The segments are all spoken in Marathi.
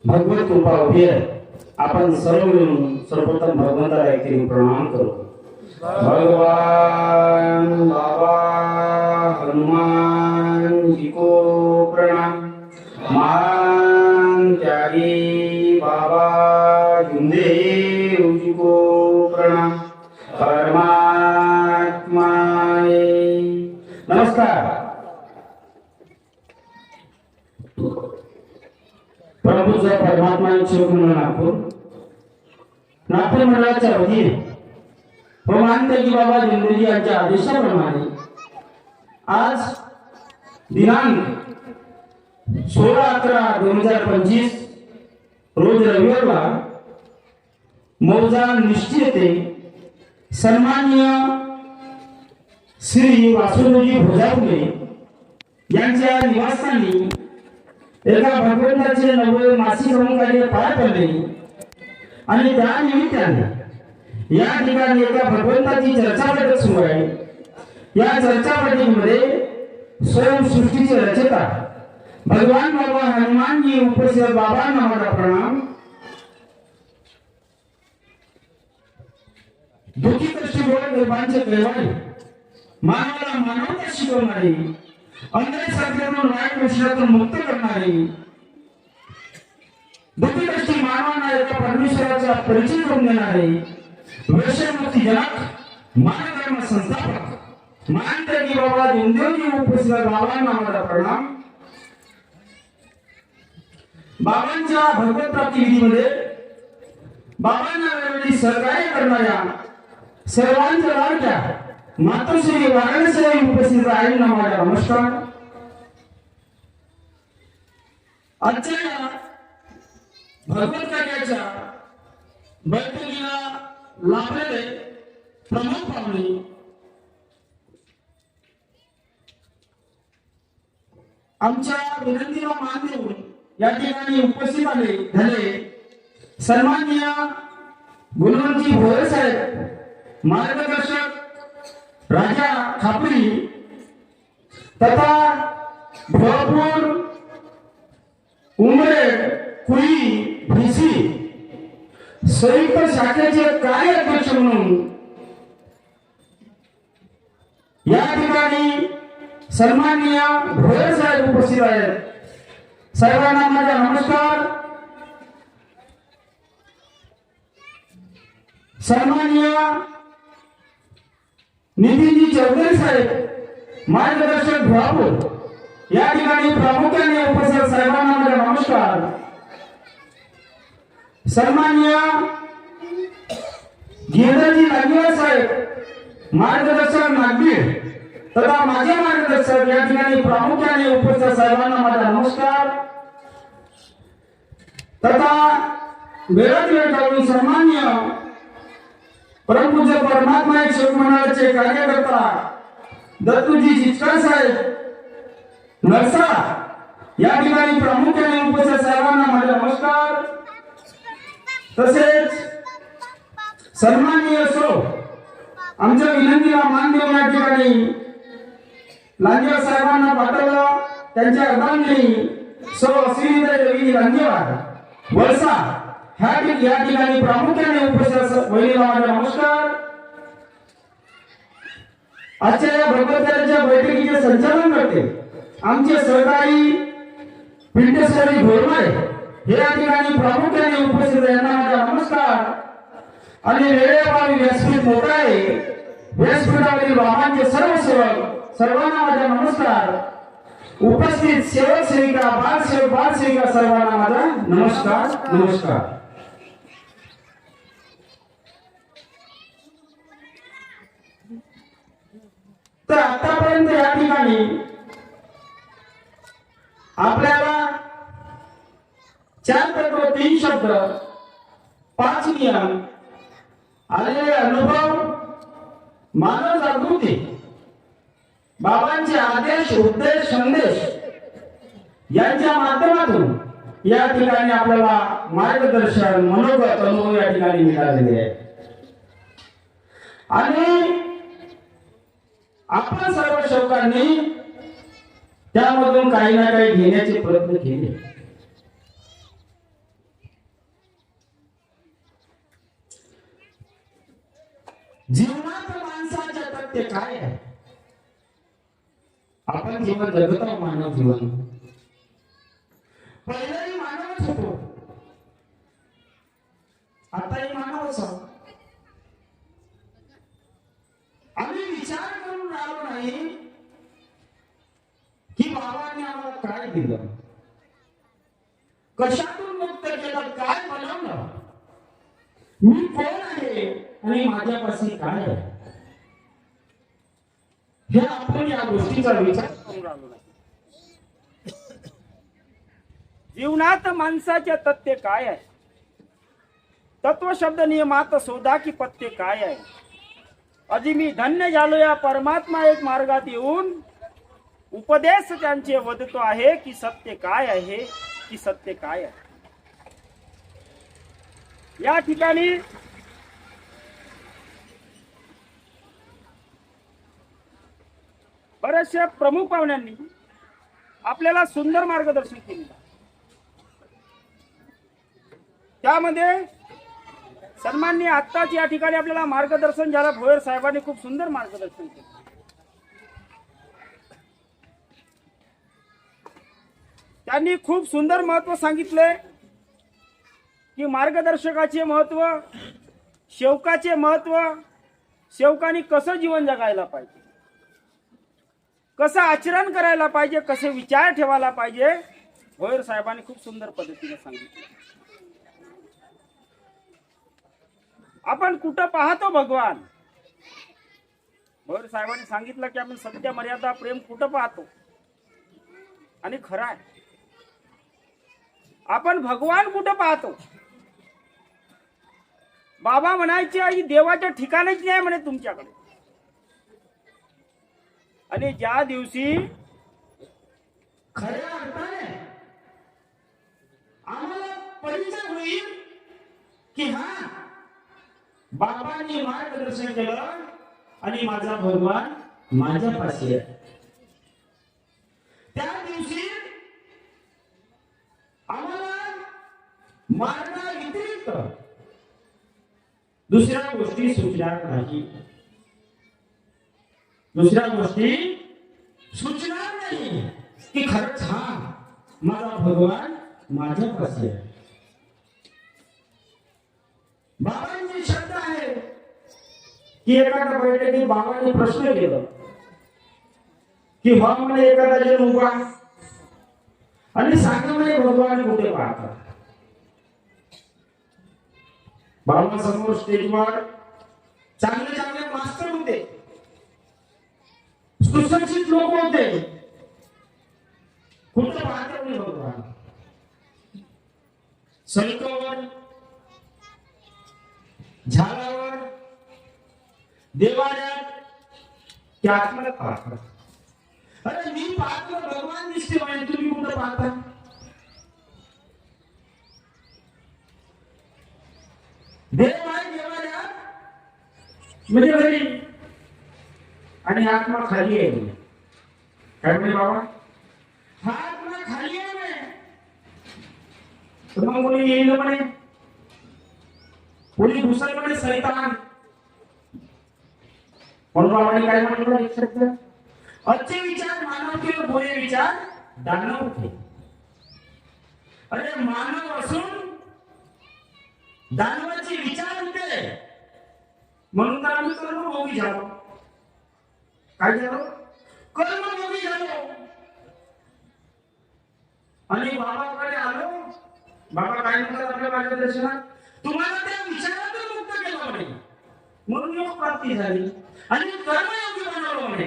भगवत कृपा उभी आहे। आपण सर्व मिळून सर्वप्रथम भगवंताला एकेरी प्रणाम करू। भगवान बाबा हनुमान जी को प्रणाम। महान त्यागी बाबा भीमदेव जी को प्रणाम। परमात्माए नमस्कार। प्रभूचा परमात्मा शिव म्हणून नागपूर मंडळाच्या वतीने व मानदेवी बाबा भीमदेव यांच्या आदेशाप्रमाणे आज दिनांक 16/11/2025 रोज रविवारला मौजा निश्चिते सन्माननीय श्री वासुदेवजी भोजापुरे यांच्या निवासस्थानी एका भगवंताचे नवे मासिक कार्य पार पडले आणि त्या निमित्ताने या ठिकाणी एका भगवंताची चर्चा बैठक सुरू आहे। या चर्चा बैठकीमध्ये स्वयं सृष्टीचे रचयिता भगवान बाबा हनुमान जी उपस्थित। बाबांना माझा प्रणाम। दुःखी दृष्टीकोन निर्माणचे कैवारी मानवाला मानवता शिकवणारी अंधे सत्यातून वाईट विषयातून मुक्त करणारी दुःखी दृष्टी मानवांना एका परमेश्वराचा परिचय करून देणारे वैश्यमुक्ती जनक मानधर्म संस्थापक मानदेवी बाबा भीमदेवजी उपस्थित। बाबांना माझा प्रणाम। बाबांच्या भगवत प्राप्ती विधीमध्ये बाबांना वेळोवेळी सहकार्य करणाऱ्या सर्वांच्या लाडक्या मातोश्री वाराणसी उपस्थित आईंना माझा नमस्कार। आजच्या या भगवत कार्याच्या बैठकीला लाभलेले प्रमुख पाहुणे आमच्या विनंतीला मान देऊन या ठिकाणी उपस्थित झाले सन्माननीय गुणवंती भोयर साहेब मार्गदर्शक राजा खापरी तथा भोरपूर उमरेड कुई भिसी संयुक्त शाखेचे कार्य अध्यक्ष म्हणून या ठिकाणी सन्माननीय भोयर साहेब उपस्थित आहेत। सर्वांना माझा नमस्कार। सन्माननीय नितीनजी चौधरी साहेब मार्गदर्शक भोरापूर या ठिकाणी प्रामुख्याने उपस्थित। साहेबांना माझा नमस्कार। सन्माननीय गिरधरजी लांगेवार साहेब मार्गदर्शक नागबीड तथा माझे मार्गदर्शक या ठिकाणी प्रामुख्याने उपस्थित। साहेबांना माझा नमस्कार। तथा वेळात वेळ काढून सन्माननीय परमपूज्य परमात्मा शिव मंडळाचे कार्यकर्ता दत्तूजी चिचकर साहेब नरसा या ठिकाणी प्रामुख्याने उपस्थित। साहेबांना माझा नमस्कार। तसेच सन्माननीय सो आमच्या विनंतीला मान देऊन या ठिकाणी लांजेवार साहेबांना पाठवला त्यांच्या अर्धांगिनी सो श्रीदेवी लांजेवार वळसा या ठिकाणी प्रामुख्याने उपस्थित। वहिनीला माझा नमस्कार। आजच्या या भगवंताच्या बैठकीचे संचालन करते आमचे सहकारी पिंटेश्वरी घोरमारे हे या ठिकाणी प्रामुख्याने उपस्थित। यांना माझा नमस्कार। आणि वेळेपावी व्यासपीठ मोठा आहे। व्यासपीठावरील बाबांचे सर्व सेवक सर्वांना माझा नमस्कार। उपस्थित सेवक सेविका बाल सेवक बाल सेविका सर्वांना माझा नमस्कार नमस्कार। तर आतापर्यंत या ठिकाणी आपल्याला 4 तत्व 3 शब्द 5 नियम आलेले अनुभव मानव जागृती बाबांचे आदेश उपदेश संदेश यांच्या माध्यमातून या ठिकाणी आपल्याला मार्गदर्शन मनोगत अनुभव या ठिकाणी मिळालेले आहे। आणि आपण सर्व सेवकांनी त्यामधून काही ना काही घेण्याचे प्रयत्न केले। जीवनात माणसाचे तथ्य काय आहे? आपण जीवन जगत आहोत, मानव जीवन. पहिलाही मानवच होतो, आताही मानवच आहोत. आम्ही विचार करून राहिलो नाही की बाबांनी आम्हाला काय दिलं, कशातून मुक्त केलं, काय बनवलं, मी कोण आहे आणि माझ्यापाशी काय आहे. हे आपण या गोष्टीचा विचार करून राहिलो नाही. जीवनात माणसाचे तथ्य काय आहे? तत्व शब्द नियमात शोधा की पत्ते काय आहे? अजी मी धन्य झालो या परमात्मा एक मार्गात येऊन, उपदेश त्यांचे वदतो आहे की सत्य काय आहे, की सत्य काय आहे. या ठिकाणी बऱ्याचशा प्रमुख पाहुण्यांनी आपल्याला सुंदर मार्गदर्शन केले. त्यामध्ये सन्माननीय आत्ताच या ठिकाणी आपल्याला मार्गदर्शन झालं, भोयर साहेबांनी खूप सुंदर मार्गदर्शन केलं. त्यांनी खूप सुंदर महत्व सांगितले की मार्गदर्शकाचे महत्व, सेवकाचे महत्व, सेवकाने कसं जीवन जगायला पाहिजे, कसं आचरण करायला पाहिजे, कसे विचार ठेवायला पाहिजे, भोयर साहेबांनी खूप सुंदर पद्धतीने सांगितले. आपण कुठं पाहतो भगवान? भोयर साहेबांनी सांगितलं की आपण सत्य, मर्यादा, प्रेम कुठं पाहतो? आणि खरं आहे, आपण भगवान कुठं पाहतो? बाबा म्हणायचे आई देवाच्या ठिकाणच नाही म्हणे तुमच्याकडे. आणि ज्या दिवशी खऱ्या अर्थाने आम्हाला परिचय होईल की हा बाबांनी मार्गदर्शन केलं आणि माझा भगवान माझ्यापाशी आहे, त्या दिवशी आम्हाला मार्गा व्यतिरिक्त दुसऱ्या गोष्टी सुचणार नाही, दुसऱ्या गोष्टी सुचणार नाही की खरंच हा माझा भगवान माझ्यापाशी आहे. बाबांची शब्द आहे की एखाद्या बैठकीत बाबांनी प्रश्न केला की हा म्हणे एखादा जण उभा आणि सांगा म्हणे भगवान कुठे पाहतात. बाबा समोर स्टेजवर चांगले चांगले मास्टर होते, सुशिक्षित लोक होते, कुठे पाहतात म्हणे भगवान? सडकावर, झाडावर, देवालयात, त्या आतमध्ये पाहतात. अरे मी पाहतो भगवान दिसते म्हणे, तुम्ही कुठे पाहता? देव आहे देवालयात म्हणजे घरी, आणि आत्मा खाली आहे. काय म्हणे बाबा? हा आत्मा खाली आहे म्हणे. तर मग कोणी येईल म्हणे, कोणी दुसरं म्हणे सैतान. म्हणून बाबांनी काय म्हटलं एक शब्द, अच्छे विचार मानव के बुरे विचार दानव थे. अरे मानव असून दानवाचे विचार होते, म्हणून तर आम्ही कर्मभोगी झालो. काय झालो? कर्मभोगी झालो. आणि बाबाकडे आलो. बाबा काय म्हणतात आपल्या मार्गदर्शनात? तुम्हाला त्या विचारातून मुक्त केलं म्हणे, म्हणून योग प्राप्ती झाली आणि कर्मयोगी बनवलं म्हणे.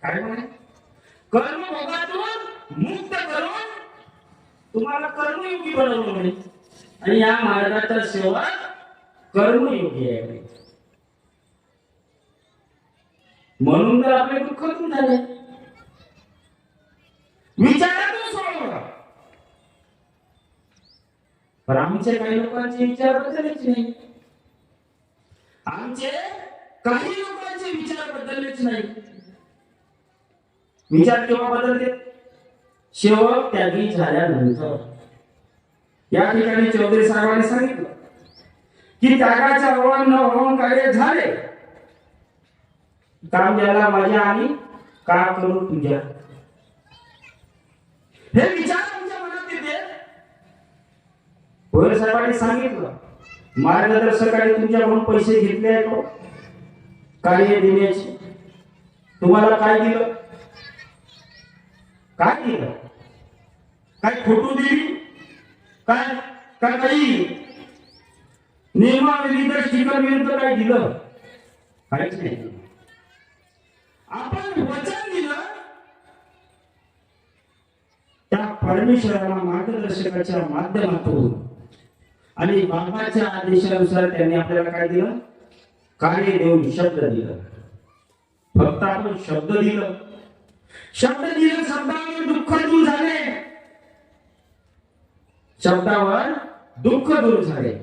काय म्हणे? कर्मभोगातून मुक्त करून तुम्हाला कर्मयोगी बनवलं म्हणे. आणि या मार्गाचा सेवक कर्मयोगी आहे. म्हणून तर आपले दुःख दूर झाले, विचारातून सोडवलं. पण आमचे काही लोकांचे विचार बदललेच नाही. आमचे काही लोकांचे विचार बदललेच नाही. विचार केव्हा बदलते? सेवक त्यागी झाल्यानंतर. या ठिकाणी चौधरी साहेबांनी सांगितलं की त्यागाच्या ओवाळून कार्य झाले, काम द्यायला माझ्या आणि का करू तुझ्या, हे विचार तुमच्या मनात येते. भोयर साहेबांनी सांगितलं, मार्गदर्शकाने तुमच्याकडून पैसे घेतले आहे का कार्य देण्याचे? तुम्हाला काय दिलं? काय दिलं? काय फोटो दिली? काय काय काही नियमावली तर स्टिकर विरुद्ध काय दिलं? काहीच नाही. आपण वचन दिलं, त्या परमेश्वराला मार्गदर्शकाच्या माध्यमातून आणि बाबाच्या आदेशानुसार त्यांनी आपल्याला काय दिलं? कार्य देऊन शब्द दिलं. फक्त आपण शब्द दिलं, शब्दावर दुःख दूर झाले, शब्दावर दुःख दूर झाले,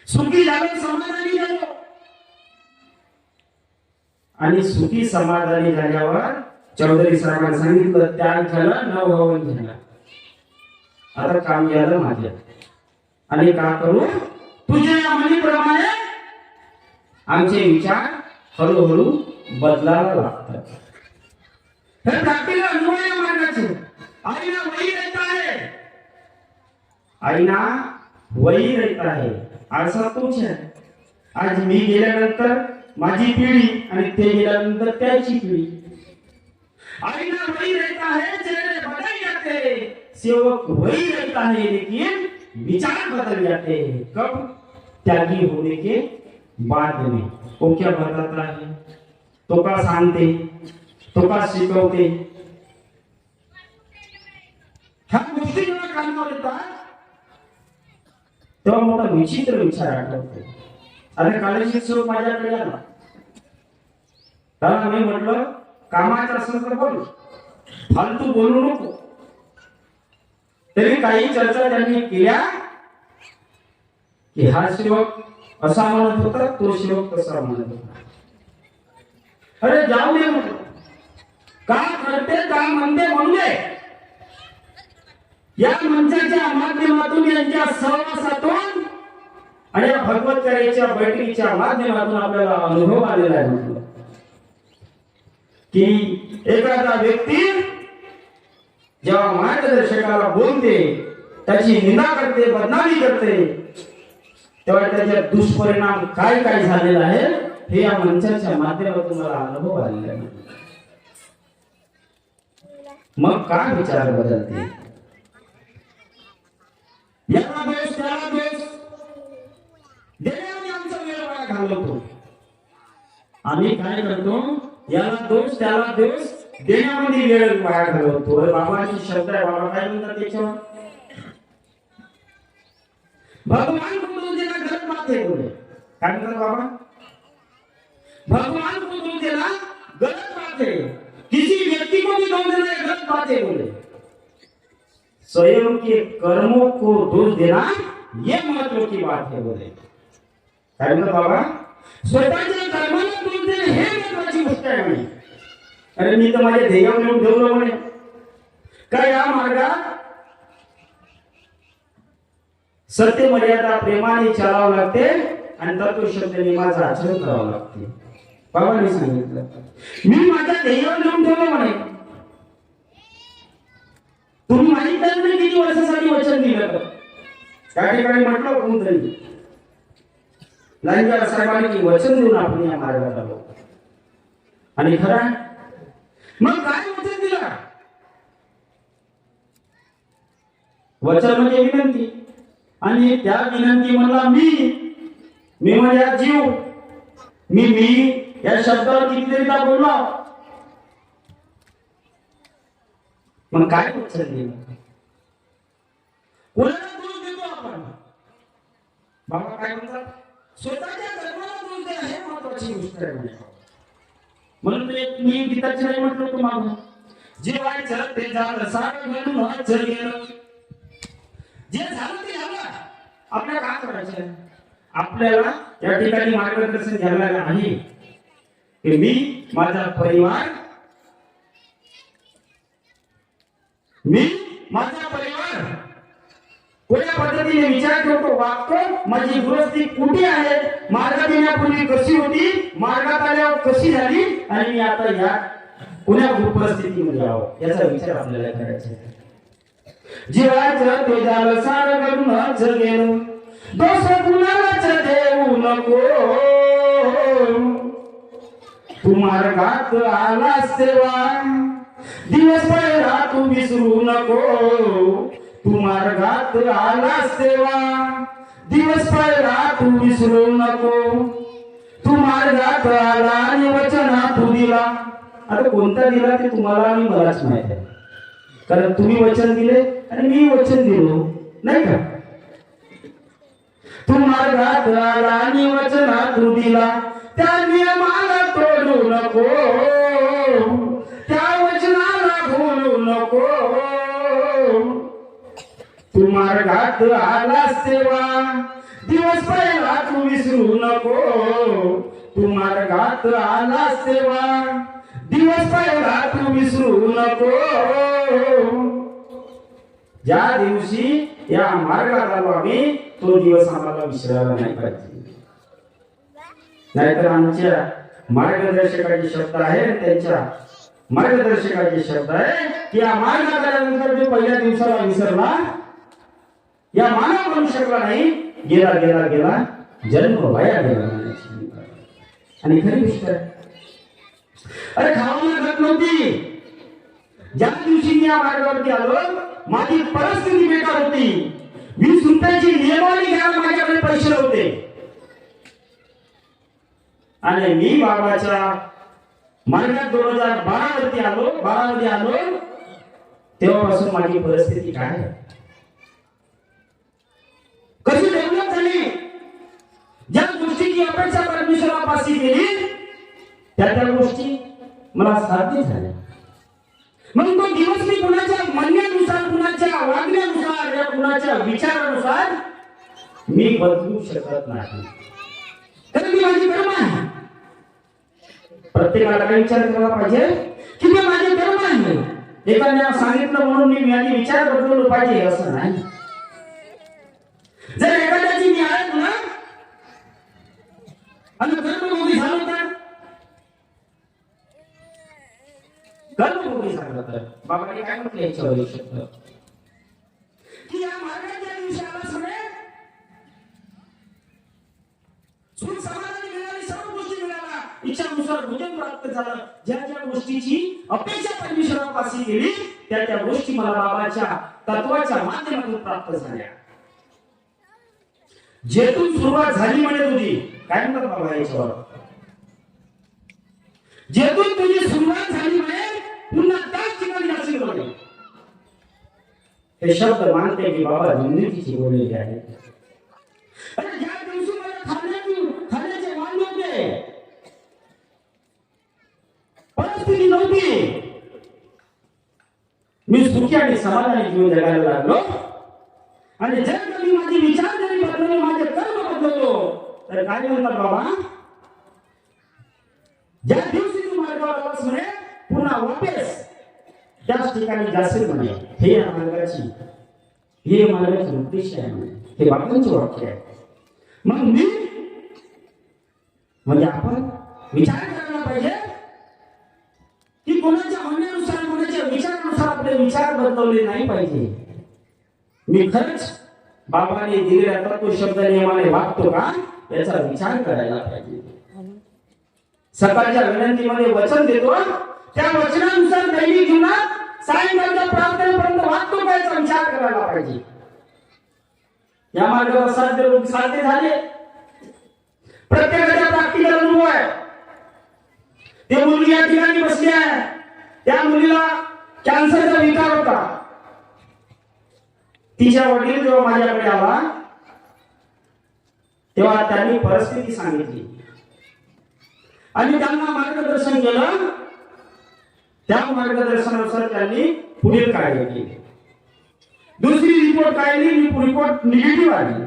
सुखी झालो, समाधानी झालो. आणि सुखी समाधानी झाल्यावर चौधरी साहेबांनी सांगितलं, त्याग झालं, नवभवन झालं, आता काम झालं माझ्या, आणि का करू तुझ्या मनीप्रमाणे. आमचे विचार हळूहळू बदलायला लागतात. हे प्राप्तीला अनुभव मार्गाचे. आईना वही रहता है, आईना वही रहता है, आरसा तोच है. आज मी गेल्यानंतर माझी पिढी आणि ते गेल्यानंतर त्याची पिढी. आईना वही रहता है, चेहरे बदल जाते, सेवक वही रहता है, लेकिन विचार बदल जाते हैं. कब? त्यागी होने के बाद में. वो क्या बताता है? तो का सांगते, तो का शिकवते. ह्या गोष्टी जेव्हा कानावर येतात तेव्हा मोठा विचित्र विचार आठवतो. अरे कालेजी सुरू माझ्याकडे आला, त्याला मी म्हटलं कामाचं असं तर बोल, फालतू बोलू नको. तरी काही चर्चा त्यांनी केल्या की हा सेवक असा म्हणत होता, तो सेवक तसा म्हणत होता. अरे जाऊ दे म्हटलं, का करते का म्हणते म्हणू दे. या मंचाच्या माध्यमातून, यांच्या सहवासातून आणि या भगवतकरेच्या बैठकीच्या माध्यमातून आपल्याला अनुभव आलेला आहे. म्हटलं की एखादा व्यक्ती जेव्हा मार्गदर्शकाला बोलते, त्याची निंदा करते, बदनामी करते, तेव्हा त्याचे दुष्परिणाम काय काय झालेला आहे हे या मंचाच्या माध्यमातून मला अनुभव आलेला आहे. मग काय विचार बदलते? याला दोष, त्याला दोष देण्याने आमचा वेळ वाया घालवतो. आम्ही काय करतो? याला दोष, त्याला दोष देण्यामध्ये वेळ वाया घालवतो. बाबाचे शब्द आहे, बाबा काय म्हणतात त्याच्यावर? भगवान को दोष देना गलत बात है बोले. काय म्हणतात बाबा? भगवान को दोष देना गलत बात है, किसी व्यक्ति को भी दोष देना गलत बात है बोले. स्वयं के कर्मों को दोष देना ये महत्व की बात है बोले. काय म्हणतात बाबा? स्वतःच्या कर्माला दोष देणे हे महत्वाची गोष्ट आहे म्हणे. अरे मी तर माझ्या ध्येयावर येऊन ठेवलं म्हणे. काय या मार्गात सत्य मर्यादा प्रेमाने चालावं लागते आणि तत्व शब्द नियमाचं आचरण करावं लागते. बाबांनी सांगितलं, मी माझ्या ध्येयावर येऊन ठेवलं म्हणे. तुम्ही माहित नाही किती वर्षासाठी वचन दिलं. त्या ठिकाणी म्हटलं कोणतरी लाईनदार साहेबांनी वचन देऊन आपण या मार्गात आलो. आणि खरं मग काय वचन दिलं? वचन म्हणजे विनंती. आणि त्या विनंती म्हणला मी माझ्या जीव, मी या शब्दावर कितीतरीदा बोललो. मग काय वचन दिलं? कोणाला दोष देतो आपण? बाबा काय म्हणतात? स्वतःच्या कर्माला दोष देणं हे महत्वाची गोष्ट आहे. म्हणून मी गीताचे नाही म्हटलं तुम्हाला, जे व्हायचं ते झालं, सारं घडून व्हायचं गेलं, जे झालं ते झालं. आपल्याला काय करायचं? आपल्याला या ठिकाणी मार्गदर्शन घ्यायला आहे की मी माझा परिवार कोण्या पद्धतीने विचार करतो, वागतो, माझी गृहस्थी कुठे आहे, मार्गात येण्यापूर्वी कशी होती, मार्गात आल्यावर कशी झाली, आणि मी आता या कोण्या परिस्थितीमध्ये आहो, याचा विचार आपल्याला करायचा आहे. जीवाचं ते झालं सारं घडूनच गेलं, दोष कुणालाच देऊ नको. तू मार्गात आलास तेव्हा दिवस पहिला तू विसरू नको. तू मार्गात आलास तेव्हा दिवस पहिला तू विसरू नको. तू मार्गात आला आणि वचना तू दिला. आता कोणता दिला ते तुम्हाला आणि मलाच माहित आहे, कारण तुम्ही वचन दिले आणि मी वचन दिलो, नाही का? तू मार्गात आला आणि वचना तू दिला, त्या नियमाला तोडू नको, त्या वचनाला भूलू नको. तू मार्गात आलास तेव्हा दिवस पहिला तू विसरू नको. तू मार्गात आलास तेव्हा दिवस पहिला तू विसरू नको. ज्या दिवशी या मार्गात आलो आम्ही तो दिवस आम्हाला विसरायला नाही पाहिजे. नाहीतर आमच्या मार्गदर्शकाचे शब्द आहे, त्यांच्या मार्गदर्शकाचे शब्द आहे की या मार्गात आल्यानंतर जो पहिल्या दिवसाला विसरला, या मानव बनू शकला नाही, गेला गेला गेला जन्म वाया गेला. आणि खरी गोष्ट आहे. अरे खावायला लागत नव्हती. ज्या दिवशी मी या मार्गावरती आलो माझी परिस्थिती बेकार होती. 20 रुपयाची नियमावली घ्यायला माझ्याकडे पैसे नव्हते, आणि मी बाबाच्या मार्गात 2012 वरती आलो, 12 मध्ये आलो, तेव्हापासून माझी परिस्थिती काय आहे, कशी डेव्हलप झाली. ज्या गोष्टीची अपेक्षा परमेश्वरापाशी केली त्या गोष्टी मला साध्य झाल्या. म्हणून तो दिवस मी कुणाच्या म्हणण्यानुसार, कुणाच्या वागण्यानुसार, या कुणाच्या विचारानुसार मी बदलू शकत नाही, कारण मी माझी कर्म आहे. प्रत्येकाला काय विचार करायला पाहिजे की मी माझे कर्म आहे. एखाद्याला सांगितलं म्हणून मी माझे विचार बदलवले पाहिजे असं नाही. जर एखाद्याची मी आहे ना आणि कर्मभोगी झालो तर, कर्मभोगी झालं तर बाबाने काय म्हटलं याच्यावर शब्द की या मार्गाच्या दिवशी आला सगळे सुख समाधानी मिळाली, सर्व गोष्टी मिळाल्या, इच्छानुसार भोजन प्राप्त झालं. ज्या ज्या गोष्टीची अपेक्षा परमेश्वरापाशी केली त्या त्या गोष्टी मला बाबाच्या तत्वाच्या माध्यमातून प्राप्त झाल्या. जेथून सुरुवात झाली म्हणत होती, काय म्हणतात बाबा याच्यावर, जेथून तुझी सुरुवात झाली म्हणे पुन्हा त्याच ठिकाणी जाशील म्हणे. हे शब्द मानते की बाबा जिंदगीची बोललेली आहे. अरे ज्या दिवशी मला खाण्याचे मान नव्हते, परिस्थिती नव्हती, मी सुखी आणि समाधानी जीवन जगायला लागलो, आणि जर कधी माझे विचार जरी बदलले, माझे कर्म बदललो, तर काय म्हणतात बाबा, ज्या दिवशी तू मार्गावर आलास म्हणे पुन्हा वापस त्याच ठिकाणी जाशील म्हणे. हे मार्गाची, हे मार्गाचे उद्देश आहे म्हणे. हे बाबांचे वाक्य आहे. मग मी म्हणजे आपण विचार करायला पाहिजे की कोणाच्या म्हणण्यानुसार, कोणाच्या विचारानुसार आपले विचार बदलवले नाही पाहिजे. मी खरंच बाबाने दिलेल्या तत्व शब्द नियमाने वागतो का याचा विचार करायला पाहिजे. सकाळच्या विनंतीमध्ये वचन देतो, त्या वचनानुसार दैनिक जीवनात सायंकाळच्या प्रार्थनेपर्यंत वागतो का याचा विचार करायला पाहिजे. या मार्गावर साध्य झाले. प्रत्येकाच्या प्रॅक्टिकल अनुभव आहे. ते मुलगी या ठिकाणी बसली आहे, त्या मुलीला कॅन्सरचा विकार होता. तिच्या वडील जेव्हा माझ्याकडे आला तेव्हा त्यांनी परिस्थिती सांगितली आणि त्यांना मार्गदर्शन केलं. त्या मार्गदर्शनानुसार त्यांनी पुढील कार्य केले. दुसरी रिपोर्ट काय आली, रिपोर्ट निगेटिव्ह आली.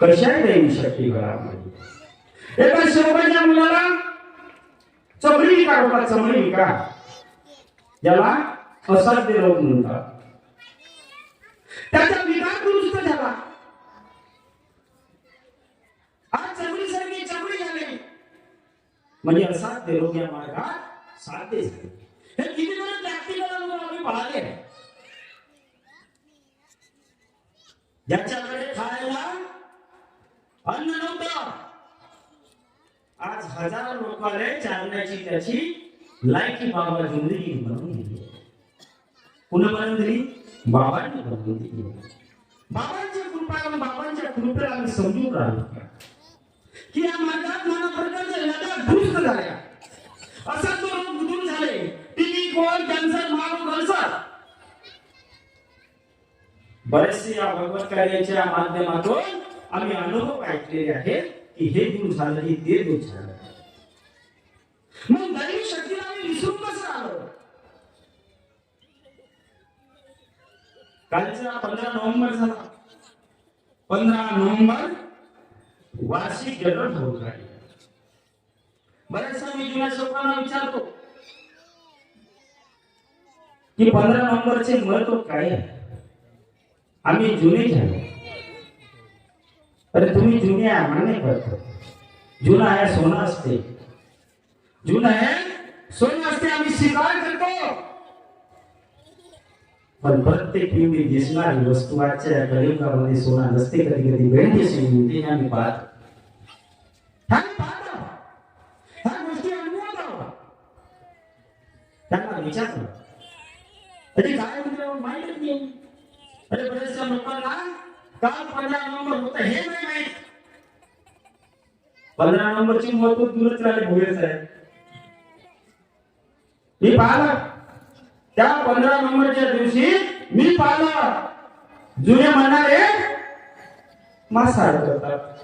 कशा दैवी शक्ती घरामध्ये एका शेवटाच्या मुलाला चमडी विकार होता, चमडी विकार, ज्याला असाध्य रोग म्हणतात. म्हणजे असाध्य लोक या मार्गात साध्य झाले. हे कितीतरी प्रॅक्टिकल अनुभव आम्ही पाहिले. ज्याच्याकडे खायला अन्न नव्हतं, आज हजारो लोकांना चालण्याची त्याची लायकी बाबा जिंदगी बनवून दिली. पुन्हा बनवून दिली, बाबांनी बनवून दिली. बाबांच्या कृपा, बाबांच्या कृपेला आम्ही समजून राहिलो की या मार्गात नाना प्रकारच्या लढा दुरुस्त झाल्या. असा तो रोग दूर झाले, टीबी, कोल, कॅन्सर, मानव कॅन्सर. बरेचसे या भगवत कार्याच्या माध्यमातून आम्ही अनुभव ऐकलेले आहेत की हे दूर झालं, हे ते दूर झालं. मग दैवी शक्तीला आम्ही विसरून कसं आलो? कालचा 15 नोव्हेंबर झाला. 15 नोव्हेंबर वार्षिक जनरल होत आहे. बऱ्याचदा मी जुन्या लोकांना विचारतो की 15 नोव्हेंबरचे महत्व काय आहे. आम्ही जुने झालो. अरे तुम्ही जुने आहे मान्य करतो. जुना आहे सोनं असते, जुना आहे सोनं असते, आम्ही स्वीकार करतो. पण प्रत्येक पिढी दिसणारी वस्तू आजच्या कलियुगामध्ये सोना नसते. कधी कधी भेटते आम्ही पाहतो. ह्या गोष्टी अनुभवतो. त्यांना विचारतो अरे काय म्हणजे माहितच नाही. अरे बऱ्याचशा लोकांना काल 15 नोव्हेंबर होतं हे नाही माहित. 15 नोव्हेंबरची महत्व दूरच राहिले भोगेच आहे. मी पाहिलं त्या 15 नोव्हेंबरच्या दिवशी मी पाहिलं जुने म्हणणारे मासाड करतात.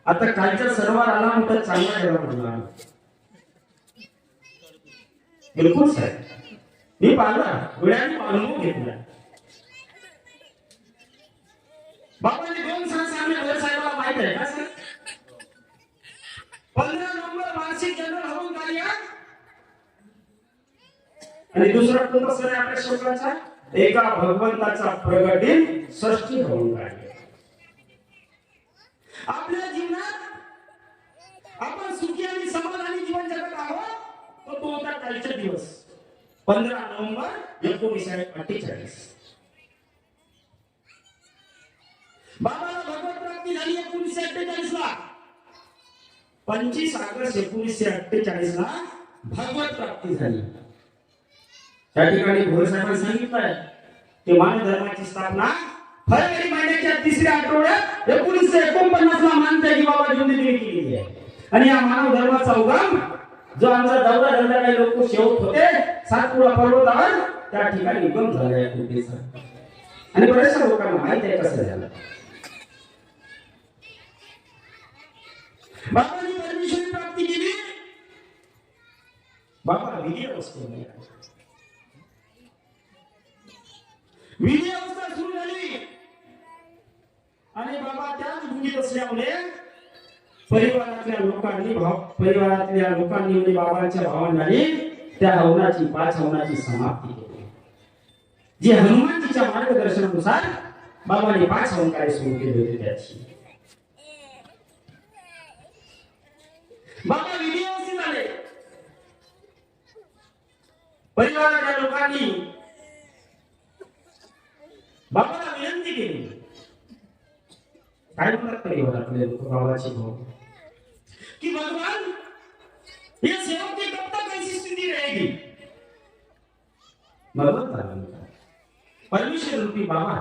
आता कालच्या सर्वात आला मोठा चांगला ठेवा म्हणला बिलकुल साहेब. मी पाहिलं डोळ्यांनी अनुभव घेतला. बाबांनी 2 सण सांगले साहेबाला माहित आहे का सर? 15 नोव्हेंबर वार्षिक जनरल होऊन कार्य आणि दुसरा कोणता सण आहे आपल्या श्लोकाचा? एका भगवंताचा प्रगटी षष्ठी होऊन कार्य. आपल्या जीवनात आपण सुखी आणि समाधानी जीवन जगत आहोत. तो होता कालचा दिवस 15 नोव्हेंबर 1948. बाबाला भगवत प्राप्ती झाली 1948 ला. 25 ऑगस्ट 1948 ला भगवत प्राप्ती झाली. त्या ठिकाणी भोरसाहेबांनी सांगितलंय की मानव धर्माची स्थापना फरवरी महिन्याच्या 3ऱ्या आठवड्यात 1949 ला मानताय की बाबा जिंदगी केली आहे. आणि या मानव धर्माचा उगम जो आमचा दौरा धरला काही लोक शेवट होते सातपुडा पर्वतावर त्या ठिकाणी उगम झाला आहे कृपेचा. आणि बऱ्याचशा लोकांना माहित आहे कसं झालं. बाबांनी परमेश्वरी प्राप्ती केली. बाबा विधी अवस्थेमध्ये विधी अवस्था सुरू झाली आणि बाबा त्याच भूमीत असल्यामुळे परिवारातल्या लोकांनी म्हणजे बाबांच्या भावंडांनी त्या हवनाची 5 हवनाची समाप्ती केली. जी हनुमानजीच्या मार्गदर्शनानुसार बाबांनी 5 हवन कार्य सुरू केले होते. त्याची बाबा विधी अवस्थेत आले. परिवाराच्या लोकांनी बाबाला विनंती केली. काय म्हणतात परिवारातले लोक बाबाची भाऊ कि भगवान ये सेवक की कब तक ऐसी स्थिति रहेगी? भगवत परमेश्वर रूपी बाबा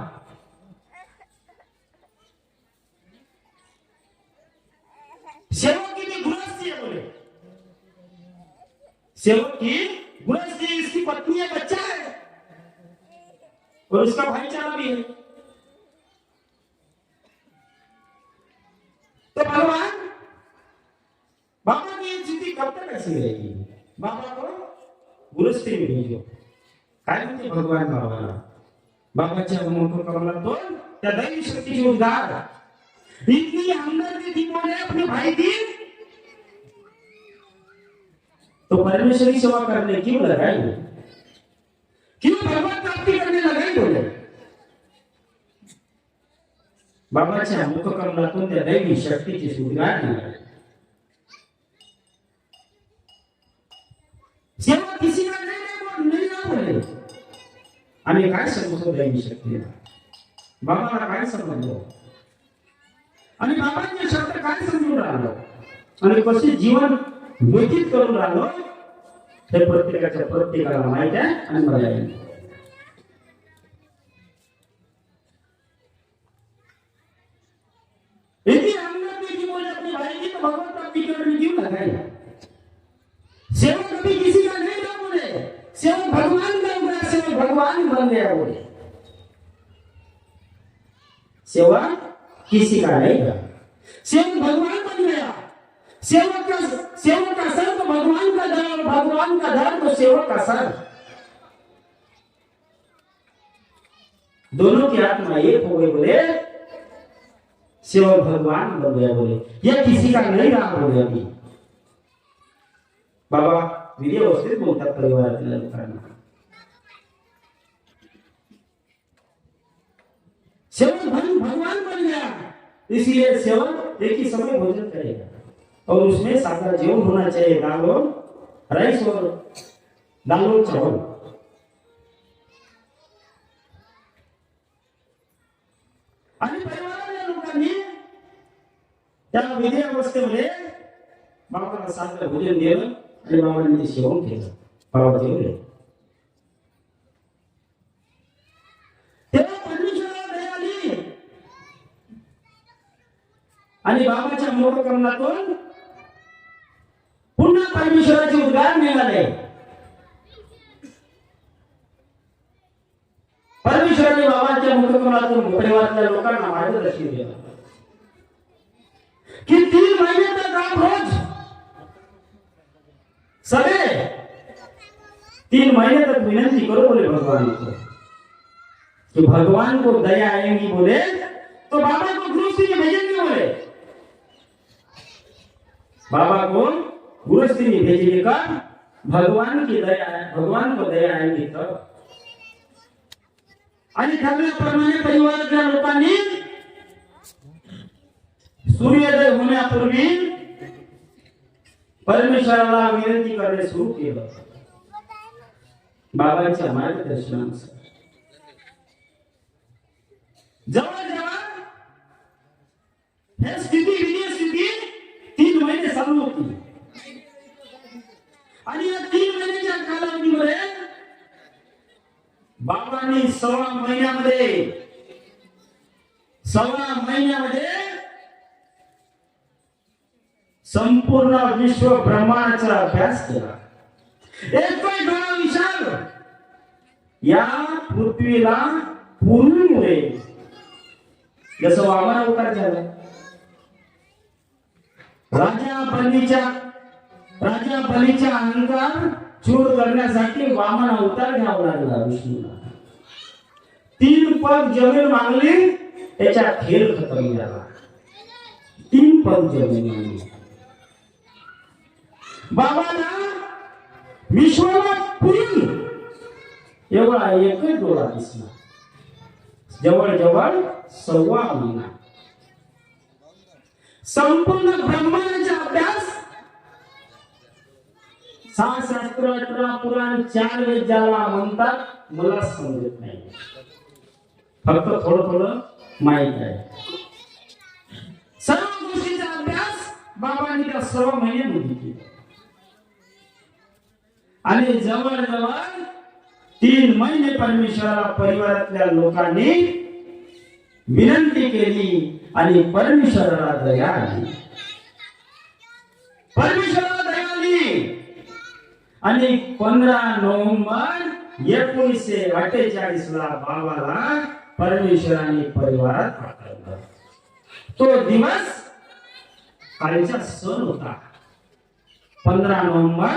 सेवक की भी गृहस्थी है बोले. सेवक की गृहस्थी, इसकी पत्नी है, बच्चा है और उसका भाईचारा भी है. तो भगवान बाबा की स्थिति कब तक ऐसी रहेगी? बाबा को गृहस्थी में भेजो. काय म्हणते भगवान बाबाला? बाबाच्या मोठं कमलातून त्या दैवी शक्तीची उद्गार इतनी हमदर्दी थी बोले अपने भाई की तो परमेश्वर की सेवा करने क्यों लगाई? क्यों भगवत प्राप्ति करने लगाई बोले? बाबाच्या मुखकमलातून त्या दैवी शक्तीची उद्गार निघाली. आम्ही काय समजतो दैवी शक्तीला, बाबाला काय समजलो आणि बाबांचे शब्द काय समजून राहिलो आणि कसे जीवन व्यतीत करून राहिलो हे प्रत्येकाला माहित आहे आणि मला यदि हमने भी जीवन अपनी भाई की तो भगवत प्राप्ति के लिए क्यों लगाया? सेवा कभी किसी का नहीं था बोले, सेवा भगवान का हुआ, सेवा भगवान बन गया बोले। सेवा किसी का नहीं था, सेवा भगवान बन गया। सेवा का सर तो भगवान का धर और भगवान का धर तो सेवा का सर, दोनों की आत्मा एक हो गई बोले, सेवा भगवान बन गया बोले, यह किसी का नहीं रहा बोले। अभी बाबा विधि अवस्थित बोलतात परिवारातील लोकांना, सेवा भगवान बन गया, इसलिए सेवा एक ही समय भोजन करेगा और उसमें सादा जीवन होना चाहिए, दाल और राइस और दाल और चावल। आणि परिवारातल्या लोकांनी त्या विधी अवस्थेमध्ये बाबाला साधं भोजन दिलं आणि बाबांनी ते सेवन केलं, बाबा जेवले। तेव्हा परमेश्वराला दया आली आणि बाबाच्या मोहकर्णातून पुन्हा परमेश्वराचे उद्गार निघाले। परमेश्वराने बाबांच्या मुखकमलातून परिवारातल्या लोकांना मार्गदर्शन केलं कि 3 महीने तक आप रोज सवेरे 3 महीने तक विनती करो बोले भगवान को, कि भगवान को दया आएगी बोले तो बाबा को गृहस्थी में भेजेंगे बोले, बाबा को गृहस्थी में भेजने का भगवान को दया आएगी तब। आणि ठरल्याप्रमाणे परिवारातल्या लोकांनी सूर्योदय होण्यापूर्वी परमेश्वराला विनंती करणे सुरू केलं बाबांच्या मार्गदर्शनानुसार। जवळ हे स्थिती 3 महिने चालू होती आणि या 3 महिन्याच्या कालावधीमध्ये बाबांनी 16 महिन्यामध्ये संपूर्ण विश्व ब्रह्मांडाचा अभ्यास केला। एकच डोळा विशाल या पृथ्वीला पूर्णमुळे जसं वामन अवतार झाला, राजा बलीचा अहंकार चूर करण्यासाठी वामन अवतार घ्यावा लागला विष्णूला। 3 पग जमीन मागली, त्याचा खेळ खतम झाला। 3 पग जमीन मागली, बाबाला विश्वाला पुरी एवढा एकच डोळा दिसला, जवळ 1.25 महिना संपूर्ण ब्रह्मांडाचा अभ्यास 6 शास्त्र 18 पुराण 4 वेद ज्याला म्हणतात मला समजत नाही, फक्त थोडं माहित आहे। सर्व गोष्टीचा अभ्यास बाबांनी त्या 6 महिन्यांमध्ये केला आणि जवळ 3 महिने परमेश्वराला परिवारातल्या लोकांनी विनंती केली आणि परमेश्वराला दया आली। आणि 15 नोव्हेंबर 1948 ला बाबाला परमेश्वराने परिवारात पाठवलं। तो दिवस कालचा सण होता। 15 नोव्हेंबर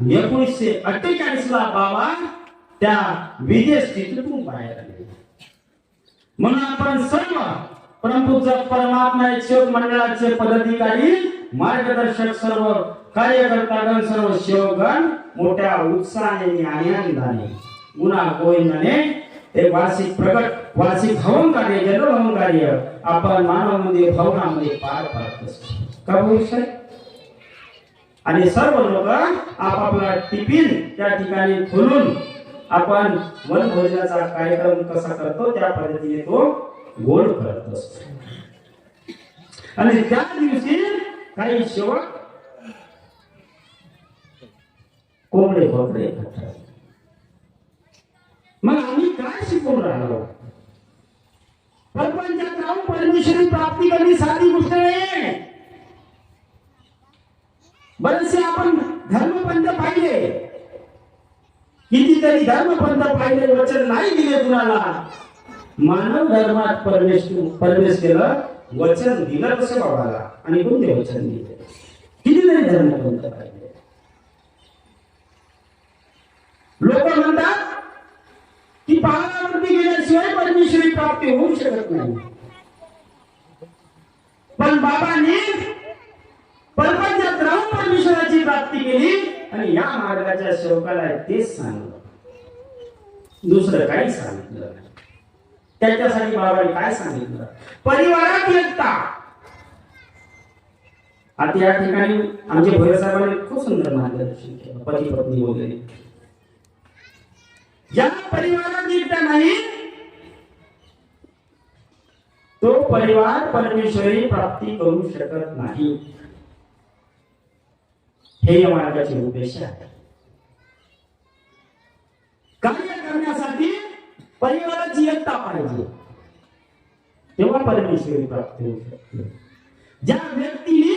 1948 ला बाबा त्या विदेश स्थितीतून बाहेर आले। म्हणून आपण सर्व परमपूज्य परमात्मा सेवक मंडळाचे पदाधिकारी मार्गदर्शक सर्व कार्यकर्तागण सर्व सेवकगण मोठ्या उत्साहाने आणि आनंदाने गुणा गोविंदाने ते वार्षिक हवन कार्य जनरल हवन कार्य आपण मानवामध्ये भवनामध्ये पार पाडत असतो का विषय। आणि सर्व लोक आपापला टिफिन त्या ठिकाणी खोलून आपण वनभोजनाचा कार्यक्रम कसा करतो त्या पद्धतीने तो गोड करत असतो. आणि त्या दिवशी काही सेवक कोंबडे बोकडे खातात. मग आम्ही काय शिकून राहिलो? परपंचात राहून परमेश्वरी प्राप्ती करणे साधी गोष्ट नाही. बरेचसे आपण धर्मपंथ पाहिले, कितीतरी धर्मपंथ पाहिले, वचन नाही दिले कुणाला. मानव धर्मात प्रवेश केलं, वचन दिलं कसं बाबाला आणि कोणते वचन दिले? कितीतरी धर्मपंथ पाहिले. लोक म्हणतात की पहाडावरती गेल्याशिवाय परमेश्वरी प्राप्ती होऊ शकत नाही. पण बाबांनी परपंचात राहून परमेश्वराची प्राप्ती केली आणि या मार्गाच्या सेवकाला तेच सांगितलं, दुसरं काही सांगितलं नाही. त्याच्यासाठी बाबांनी काय सांगितलं? परिवारात एकता. आता या ठिकाणी आमचे भैर साहेबांनी खूप सुंदर मार्गदर्शन केलं, पती पत्नी वगैरे. ज्या परिवारात एकता नाही तो परिवार परमेश्वरी प्राप्ती करू शकत नाही. हे या मार्गाचे उद्देश आहे. कार्य करण्यासाठी परिवाराची एकता पाहिजे, तेव्हा परमेश्वरी प्राप्ती होऊ शकते. ज्या व्यक्तीने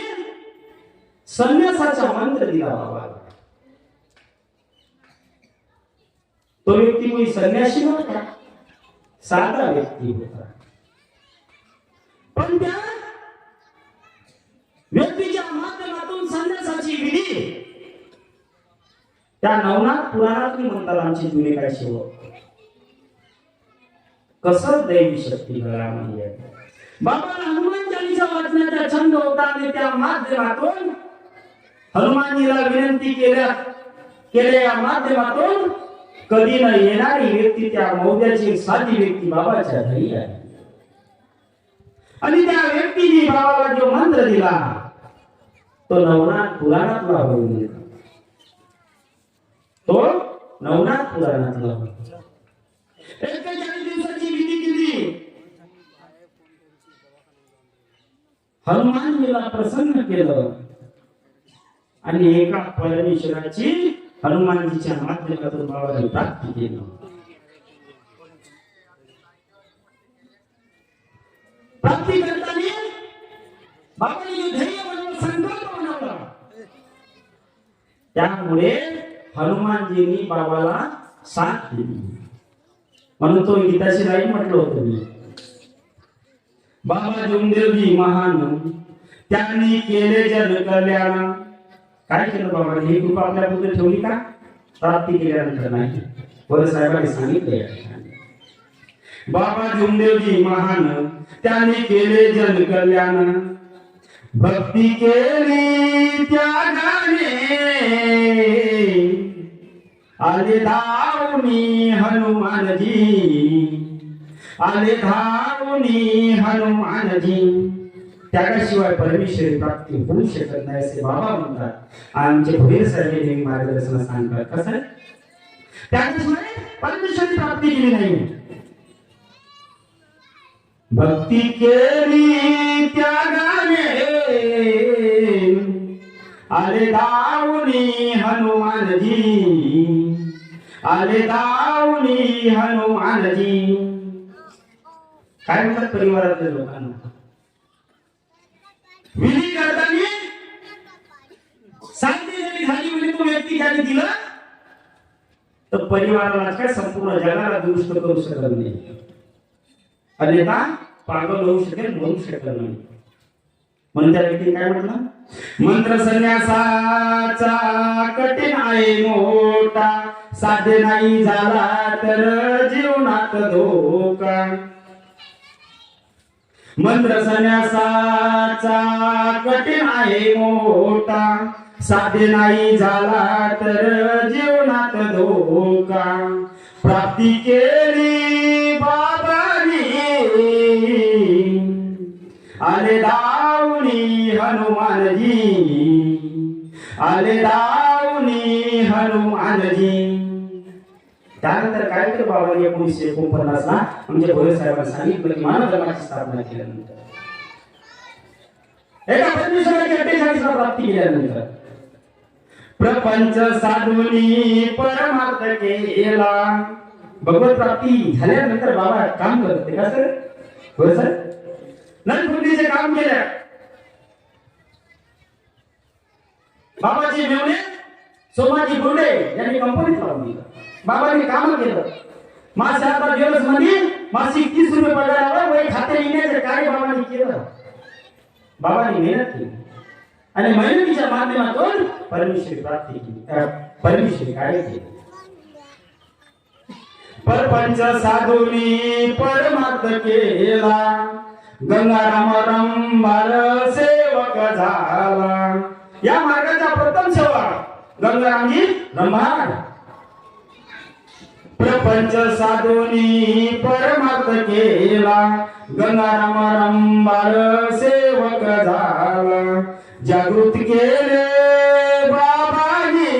संन्यासाचा मंत्र दिला बाबाला, तो व्यक्ती कोणी संन्यासी नव्हता, साधा व्यक्ती होता. पण त्या व्यक्तीच्या माध्यमातून संन्यासाची विधी त्या नवनाथ पुराणात म्हणतात आमचे जुने काय सेवक. कसं दैवी शक्ती घरामध्ये आहे. बाबाला हनुमान चालीसा वाचण्याचा छंद होता आणि त्या माध्यमातून हनुमानजीला विनंती केल्या माध्यमातून कधी न येणारी व्यक्ती त्या मौद्याची साधी व्यक्ती बाबाच्या घरी आहे. आणि त्या व्यक्तीने बाबाला जो मंत्र दिला तो नवनाथ पुराणातला होईल. तो नवनाथ पुराणातला होईल. 41 दिवसाची विधी केली. हनुमानजीला प्रसन्न केलं आणि एका परमेश्वराची हनुमानजीच्या माध्यमातून बाबाने प्राप्ती केली. प्राप्ती करताना बाबांनी धैर्य बनवून संकल्प बनवला. त्यामुळे हनुमानजींनी बाबाला साथ दिली. म्हणून तो गीताची लाईन म्हटलं होतं मी, बाबा जोमदेवजी महान त्यांनी केले जन कल्याण. काय केलं बाबाने? ही कृपा आपल्या पुढे ठेवली का? प्राप्ती केल्यानंतर नाही. वर साहेबांनी सांगितले बाबा जोमदेवजी महान त्यांनी केले जन कल्याण. भक्ती केली त्यागाने आले धावनी हनुमानजी, आले धावनी हनुमानजी. त्याच्याशिवाय परमेश्वरी प्राप्ती होऊ शकत नाही असे बाबा म्हणतात. आमचे भैर साहेब मार्गदर्शन सांगतात. कसं त्याच्याशिवाय परमेश्वरी प्राप्ती केली नाही. भक्ती केली त्यागाने आले धावनी हनुमानजी, आले धावनी हनुमानजी. काय म्हणतात परिवारातल्या लोकांना? विधी करताना शांती जरी झाली म्हणजे तो व्यक्ती ज्याने दिलं तर परिवाराला काय संपूर्ण जगाला दुरुस्त करू शकत नाही. अन्यथा पागल होऊ शकेल, म्हणू शकत नाही. म्हणून त्या व्यक्तीने काय म्हटलं? मंत्र संन्यासाचा कठीण आहे मोठा, साध्य नाही झाला तर जीवनात धोका. मंत्र संन्यासाचा कठीण आहे मोठा, साध्य नाही झाला तर जीवनात धोका. प्राप्ती केली बाबांनी आले धावनी हनुमानजी, आले धावनी हनुमानजी. त्यानंतर काय केलं बाबांनी 1949 ला आमच्या भोयर साहेबांनी सांगितलं की मानव धर्माची स्थापना केल्यानंतर एका परमेश्वराची अट्टेचाळीसला प्राप्ती केल्यानंतर प्रपंच साधुनी परमार्थ केला भगवत प्राप्ती झाल्यानंतर बाबा काम करते का सर हो सर नरकुंडीचे काम केले बाबाजी मेवणे सोमाजी गुंडे यांनी कंपनीत लावून दिलं बाबांनी काम केलं मासे 7 दिवस मध्ये मासिक 30 रुपये पगारावर वय खाते येण्याचे कार्य बाबांनी केलं बाबांनी मेहनत केली आणि मेहनतीच्या माध्यमातून परमेश्वरी प्राप्ती केली परमेश्वरी कार्य केले परपंच साधुनी परमार्थ केला गंगाराम रंभार सेवक झाला या मार्गाचा प्रथम सेवक गंगारामजी रंभार प्रपंच साधुनी परमार्थ केला गंगाराम रंभार सेवक झाला जागृत केले बाबाजी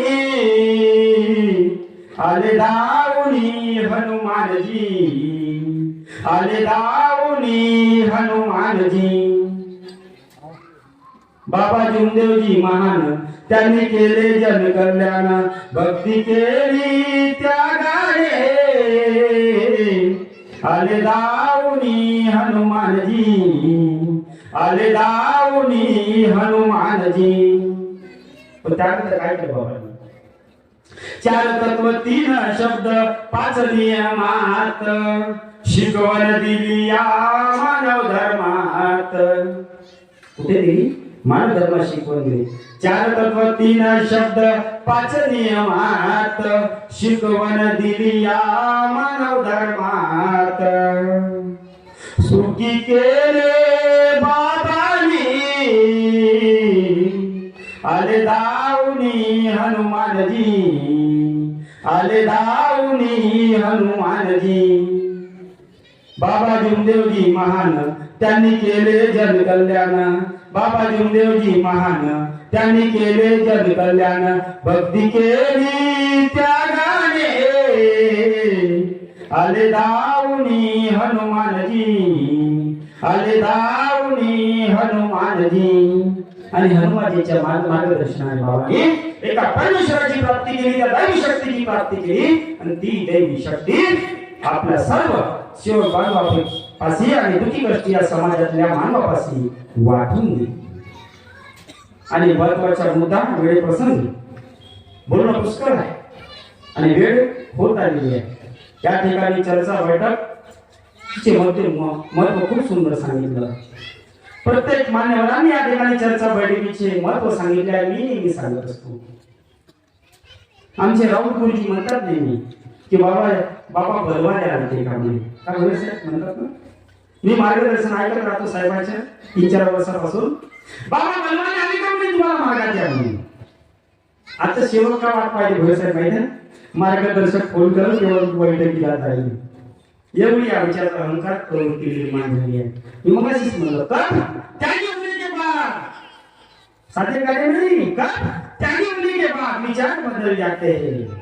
आले दावणी हनुमानजी आले दावणी हनुमानजी बाबा जीवदेवजी महान त्यांनी केले जनकल्याण भक्ती केली त्यागाने आले दावणी हनुमानजी आले दावणी हनुमानजी पण त्यानंतर काय केलं बाबांनी 4 तत्व 3 शब्द 5 नियमात शिकवण दिली या मानव धर्मात कुठे दिली मानव धर्मात शिकवण दिली 4 तत्व 3 शब्द 5 नियमात शिकवण दिली या मानव धर्मात सुखी केले बाबांनी आले दावणी हनुमानजी आले दावणी हनुमानजी बाबा जीवदेवजी महान त्यांनी केले जनकल्याण बाबा जीवदेवजी महान त्यांनी केले जनकल्याण भक्ती केली त्यागाने आले दावणी हनुमानजी आले दावणी हनुमानजी आणि हनुमानजीच्या मार्गदर्शनाने बाबांनी एका परमेश्वराची प्राप्ती केली त्या दैवी शक्तीची प्राप्ती केली आणि ती दैवी शक्ती आपल्या सर्व शिव बांधवापाशी आणि दुखी कष्टी या समाजातल्या मानवापाशी वाटून दिली आणि महत्वाचा मुद्दा वेळेप्रसंगी बोलणं पुष्कळ आहे आणि वेळ होत आलेली आहे या ठिकाणी चर्चा बैठक चे महत्व खूप सुंदर सांगितलं प्रत्येक मान्यवरांनी या ठिकाणी चर्चा बैठकीचे महत्व सांगितले आहे मी नेहमी सांगत असतो आमचे राऊत गुरुजी म्हणतात नेहमी की बाबा बलवाने आले का म्हणे काय म्हणतात ना मी मार्गदर्शन ऐकत राहतो साहेबांच्या 3-4 वर्षापासून बाबा बलवाने आले का म्हणे तुम्हाला मार्गात या म्हणे आता शेवट का वाट पाहिजे भोयर साहेब माहिती आहे मार्गदर्शक फोन करून केवळ बैठकीला जाईल एवढी आमच्यात अहंकार प्रवृत्ती निर्माण झाली आहे मी मग अशीच म्हणलं का त्यागी होने के बाद साथे कार्य नहीं का त्यागी होने के बाद विचार बदल जाते हैं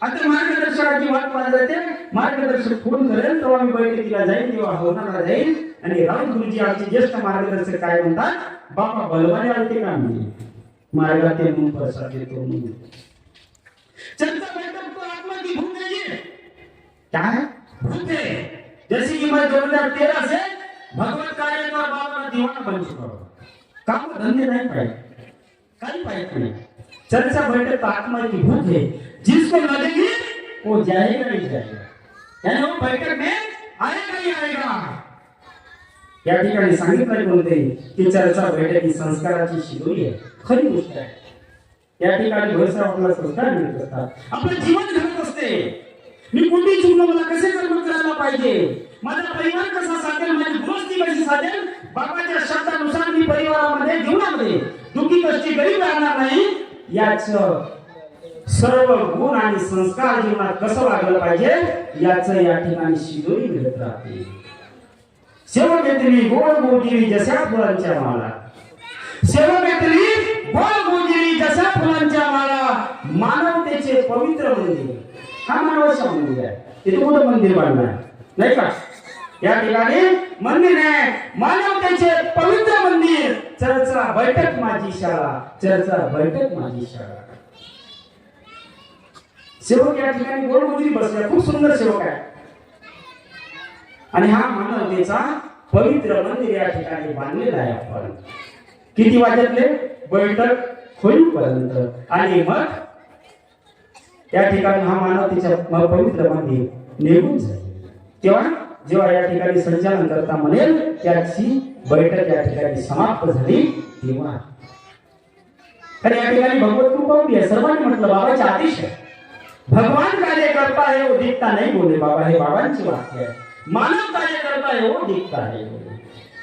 आता मार्गदर्शकाची वाट पाहत जाते मार्गदर्शक फोन करेल तेव्हा मी बैठकीला जाईल तेव्हा होणारा जाईल आणि राऊत गुरुजी आमचे ज्येष्ठ मार्गदर्शक काय म्हणतात बाबा बलवाने आलते का म्हणजे मार्गात येऊन प्रसाद येतो चर्चा बैठक तो आत्मा की भूख है क्या है भूख है जैसे कि मैं 2013 से भगवत कार्य का बाबा दीवाना बन चुका हूं काम धंधे नहीं पाए कहीं पाए नहीं चर्चा बैठक तो आत्मा की भूख है जिसको लगेगी वो जाएगा ही जाएगा यानी वो बैठक में आएगा ही आएगा या ठिकाणी सांगितलं कोणते की चर्चा बैठक ही संस्काराची शिदोरी आहे खरी गोष्ट आहे या ठिकाणी भरसा आपला संस्कार मिळत असतात आपलं जीवन घडत असते मी कोणती चुकलो मला कसे कर्म करायला पाहिजे माझा परिवार कसा साधेल माझी गृहस्थी कशी साधेल बाबाच्या शब्दानुसार मी परिवारामध्ये जीवनामध्ये दुःखी कष्टी गरीब राहणार नाही याच सर्व गुण आणि संस्कार जीवनात कसं वागलं पाहिजे याचं या ठिकाणी शिदोरी मिळत राहते सेवा घेतली गोड गोजिरी जशा फुलांच्या माळा सेवा घेतली गोड गोजिरी जशा फुलांच्या माळा मानवतेचे पवित्र मंदिर हा मानवाचं मंदिर आहे. तिथे कुठं मंदिर बांधलं आहे? नाही का? या ठिकाणी मंदिर आहे, मानवतेचे पवित्र मंदिर. चर्चा बैठक माझी शाळा, चर्चा बैठक माझी शाळा. सेवक या ठिकाणी गोडगोजी बसल्या, खूप सुंदर सेवक आहे. आणि हा मानवतेचा पवित्र मंदिर या ठिकाणी बांधलेला आहे. आपण किती वाजतले बैठक होईपर्यंत आणि मग या ठिकाणी हा मानवतेचा पवित्र मंदिर निघून जाईल. तेव्हा जेव्हा या ठिकाणी संचालन करता म्हणेल त्याची बैठक या ठिकाणी समाप्त झाली तेव्हा. तर या ठिकाणी भगवत कृपा होती आहे. सर्वांनी म्हटलं बाबाचे आदेश आहे. भगवान कार्य करता है वो दिखता नहीं बोले बाबा, हे बाबांची वाक्य आहे. मानव कार्य करता है वो दिखता है बोले.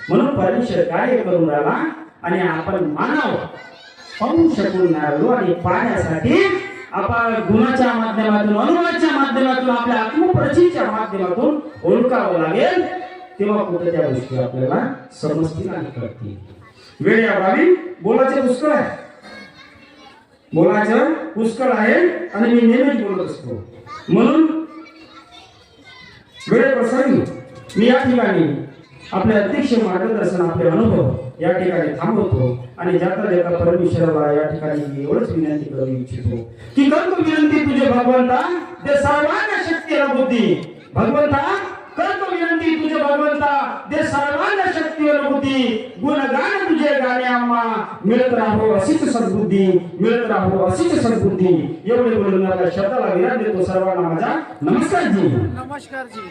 म्हणून परमेश्वर कार्य करून राहिला आणि आपण मानव पाहू शकून राहिलो. आणि पाहण्यासाठी आपण गुणाच्या माध्यमातून, अनुभवाच्या माध्यमातून, आपल्या आत्मप्रचितीच्या माध्यमातून ओळखावं लागेल. तेव्हा कुठे त्या गोष्टी आपल्याला समजतील आणि कळतील. वेळ यावी बोलायचे पुष्कळ आहे, बोलायचं पुष्कळ आहे आणि मी नेहमीच बोलत असतो. म्हणून वेळेप्रसंगी मी या ठिकाणी आपले अध्यक्ष मार्गदर्शन, आपले अनुभव या ठिकाणी थांबवतो. आणि जाता जाता परमेश्वराला या ठिकाणी एवढंच विनंती करू इच्छितो की करतो विनंती तुझे भगवंता, ते सर्वांना शक्तीला बुद्धी. भगवंता करतो विनंती तुझे भगवंता, दे सर्वांना शक्तीवर बुद्धी. गुणगान तुझे गाणे आम्हा, मिळत राहो अशीच सद्बुद्धी, मिळत राहो अशीच सद्बुद्धी. एवढे बोलून आपल्या शब्दाला विराम देतो. सर्वांना माझा नमस्कार जी. नमस्कार जी.